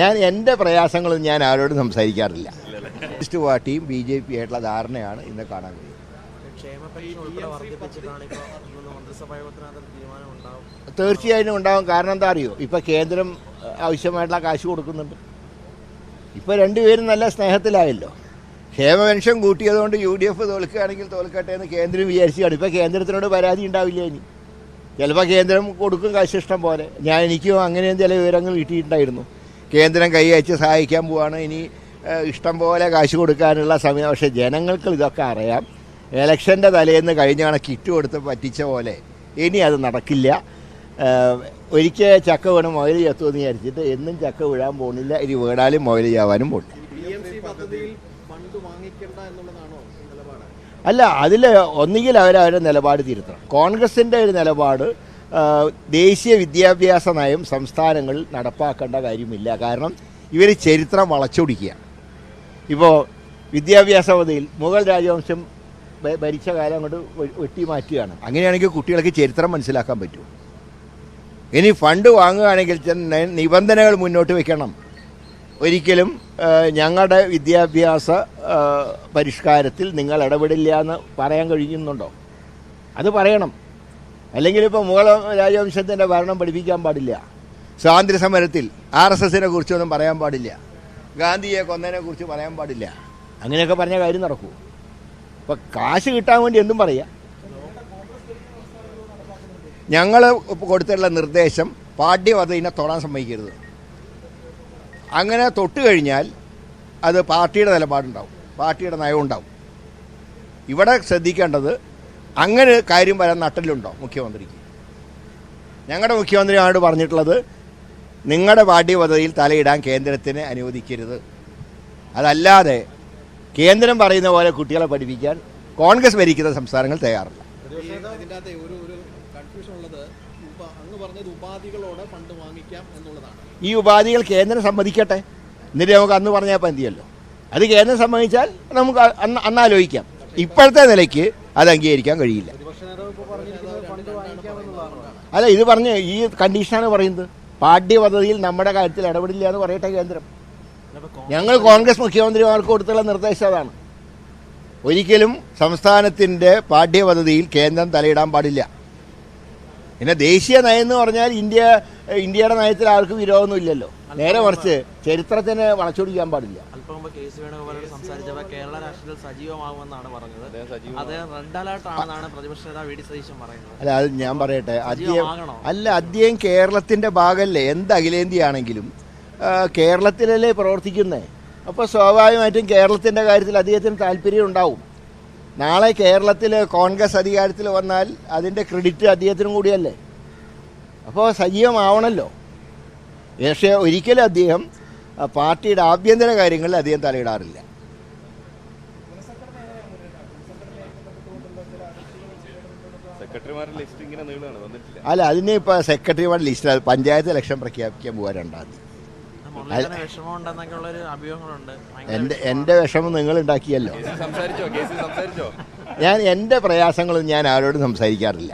ഞാൻ എൻ്റെ പ്രയാസങ്ങളും ഞാൻ ആരോടും സംസാരിക്കാറില്ല. കമ്മ്യൂണിസ്റ്റ് പാർട്ടിയും BJP ആയിട്ടുള്ള ധാരണയാണ് ഇന്ന് കാണാൻ കഴിയും. തീർച്ചയായിട്ടും ഉണ്ടാവും. കാരണം എന്താ അറിയോ, ഇപ്പം കേന്ദ്രം ആവശ്യമായിട്ടുള്ള കാശ് കൊടുക്കുന്നുണ്ട്. ഇപ്പോൾ രണ്ടുപേരും നല്ല സ്നേഹത്തിലായല്ലോ. ക്ഷേമ പെൻഷൻ കൂട്ടിയതുകൊണ്ട് UDF തോൽക്കുകയാണെങ്കിൽ തോൽക്കട്ടെ എന്ന് കേന്ദ്രം വിചാരിച്ചാണ്. ഇപ്പോൾ കേന്ദ്രത്തിനോട് പരാതി ഉണ്ടാവില്ല. ഇനി ചിലപ്പോൾ കേന്ദ്രം കൊടുക്കും കാശ് ഇഷ്ടം പോലെ. എനിക്കും അങ്ങനെയും ചില വിവരങ്ങൾ കിട്ടിയിട്ടുണ്ടായിരുന്നു. കേന്ദ്രം കൈ അയച്ച് സഹായിക്കാൻ പോവാണ്, ഇനി ഇഷ്ടം പോലെ കാശ് കൊടുക്കാനുള്ള സമയം. പക്ഷേ ജനങ്ങൾക്ക് ഇതൊക്കെ അറിയാം. ഇലക്ഷൻ്റെ തലേന്ന് കഴിഞ്ഞ കണക്ക് കിറ്റ് കൊടുത്ത് പറ്റിച്ച പോലെ ഇനി അത് നടക്കില്ല. ഒരിക്കൽ ചക്ക വീണ് മൊയിൽ ചെത്തുമെന്ന് വിചാരിച്ചിട്ട് എന്നും ചക്ക വീഴാൻ പോകുന്നില്ല. ഇനി വീണാലും മൊയിൽ ചാവാനും പോകുന്നില്ല. അല്ല, അതിൽ ഒന്നുകിൽ അവരവരുടെ നിലപാട് തിരുത്തണം. കോൺഗ്രസിൻ്റെ ഒരു നിലപാട് ദേശീയ വിദ്യാഭ്യാസ നയം സംസ്ഥാനങ്ങളിൽ നടപ്പാക്കേണ്ട കാര്യമില്ല. കാരണം ഇവർ ചരിത്രം വളച്ചൊടിക്കുക. ഇപ്പോൾ വിദ്യാഭ്യാസ പദ്ധതിയിൽ മുഗൾ രാജവംശം ഭരിച്ച കാലം കൊണ്ട് വെട്ടിമാറ്റുകയാണ്. അങ്ങനെയാണെങ്കിൽ കുട്ടികൾക്ക് ചരിത്രം മനസ്സിലാക്കാൻ പറ്റും. ഇനി ഫണ്ട് വാങ്ങുകയാണെങ്കിൽ നിബന്ധനകൾ മുന്നോട്ട് വയ്ക്കണം. ഒരിക്കലും ഞങ്ങളുടെ വിദ്യാഭ്യാസ പരിഷ്കാരത്തിൽ നിങ്ങൾ ഇടപെടില്ല എന്ന് പറയാൻ കഴിയുന്നുണ്ടോ? അത് പറയണം. അല്ലെങ്കിൽ ഇപ്പോൾ മുഗൾ രാജവംശത്തിൻ്റെ ഭരണം പഠിപ്പിക്കാൻ പാടില്ല. സ്വാതന്ത്ര്യ സമരത്തിൽ RSSനെ കുറിച്ചൊന്നും പറയാൻ പാടില്ല. ഗാന്ധിയെ കൊന്നതിനെ കുറിച്ച് പറയാൻ പാടില്ല. അങ്ങനെയൊക്കെ പറഞ്ഞ കാര്യം നടക്കൂ. ഇപ്പോൾ കാശ് കിട്ടാൻ വേണ്ടി എന്തും പറയാം. ഞങ്ങൾ കൊടുത്തിട്ടുള്ള നിർദ്ദേശം പാഠ്യപദ്ധതിനെ തൊടാൻ സമ്മതിക്കരുത്. അങ്ങനെ തൊട്ട് കഴിഞ്ഞാൽ അത് പാർട്ടിയുടെ നിലപാടുണ്ടാവും, പാർട്ടിയുടെ നയം ഉണ്ടാവും. ഇവിടെ ശ്രദ്ധിക്കേണ്ടത് അങ്ങനെ കാര്യം വരാൻ നട്ടലുണ്ടോ മുഖ്യമന്ത്രിക്ക്? ഞങ്ങളുടെ മുഖ്യമന്ത്രിയോട് പറഞ്ഞിട്ടുള്ളത് നിങ്ങളുടെ പാഠ്യപദ്ധതിയിൽ തലയിടാൻ കേന്ദ്രത്തിന് അനുവദിക്കരുത്. അതല്ലാതെ കേന്ദ്രം പറയുന്ന പോലെ കുട്ടികളെ പഠിപ്പിക്കാൻ കോൺഗ്രസ് ഭരിക്കുന്ന സംസ്ഥാനങ്ങൾ തയ്യാറില്ല. ഈ ഉപാധികൾ കേന്ദ്രം സമ്മതിക്കട്ടെ, എന്നിട്ട് നമുക്ക് അന്ന് പറഞ്ഞാൽ മതിയല്ലോ. അത് കേന്ദ്രം സമ്മതിച്ചാൽ നമുക്ക് അന്ന് ആലോചിക്കാം. ഇപ്പോഴത്തെ നിലയ്ക്ക് അത് അംഗീകരിക്കാൻ കഴിയില്ല. അല്ല, ഇത് പറഞ്ഞ് ഈ കണ്ടീഷനാണ് പറയുന്നത്. പാഠ്യപദ്ധതിയിൽ നമ്മുടെ കാര്യത്തിൽ ഇടപെടില്ല എന്ന് പറയട്ടെ കേന്ദ്രം. ഞങ്ങൾ കോൺഗ്രസ് മുഖ്യമന്ത്രിമാർക്ക് കൊടുത്തുള്ള നിർദ്ദേശം അതാണ്. ഒരിക്കലും സംസ്ഥാനത്തിൻ്റെ പാഠ്യപദ്ധതിയിൽ കേന്ദ്രം തലയിടാൻ പാടില്ല. പിന്നെ ദേശീയ നയം എന്ന് പറഞ്ഞാൽ ഇന്ത്യയുടെ നയത്തിൽ ആർക്കും വിരോധമൊന്നും ഇല്ലല്ലോ. നേരെ മറിച്ച് ചരിത്രത്തിന് വളച്ചൊടിക്കാൻ പാടില്ല. അല്ല, അത് ഞാൻ പറയട്ടെ. അദ്ദേഹം കേരളത്തിന്റെ ഭാഗമല്ലേ. എന്ത് അഖിലേന്ത്യയാണെങ്കിലും കേരളത്തിലല്ലേ പ്രവർത്തിക്കുന്നേ. അപ്പോൾ സ്വാഭാവികമായിട്ടും കേരളത്തിന്റെ കാര്യത്തിൽ അദ്ദേഹത്തിന് താല്പര്യം ഉണ്ടാവും. നാളെ കേരളത്തിൽ കോൺഗ്രസ് അധികാരത്തിൽ വന്നാൽ അതിൻ്റെ ക്രെഡിറ്റ് അദ്ദേഹത്തിനും കൂടിയല്ലേ. അപ്പോൾ സജീവമാവണമല്ലോ. പക്ഷേ ഒരിക്കലും അദ്ദേഹം പാർട്ടിയുടെ ആഭ്യന്തര കാര്യങ്ങളിൽ അദ്ദേഹം തലയിടാറില്ല. അല്ല, അതിന് ഇപ്പോൾ സെക്രട്ടറിമാരുടെ ലിസ്റ്റ് പഞ്ചായത്ത് ഇലക്ഷൻ പ്രഖ്യാപിക്കാൻ പോകാൻ 2-ാം തീയതി. എൻ്റെ വിഷമം നിങ്ങൾ ഉണ്ടാക്കിയല്ലോ. എൻ്റെ പ്രയാസങ്ങളും ഞാൻ ആരോടും സംസാരിക്കാറില്ല.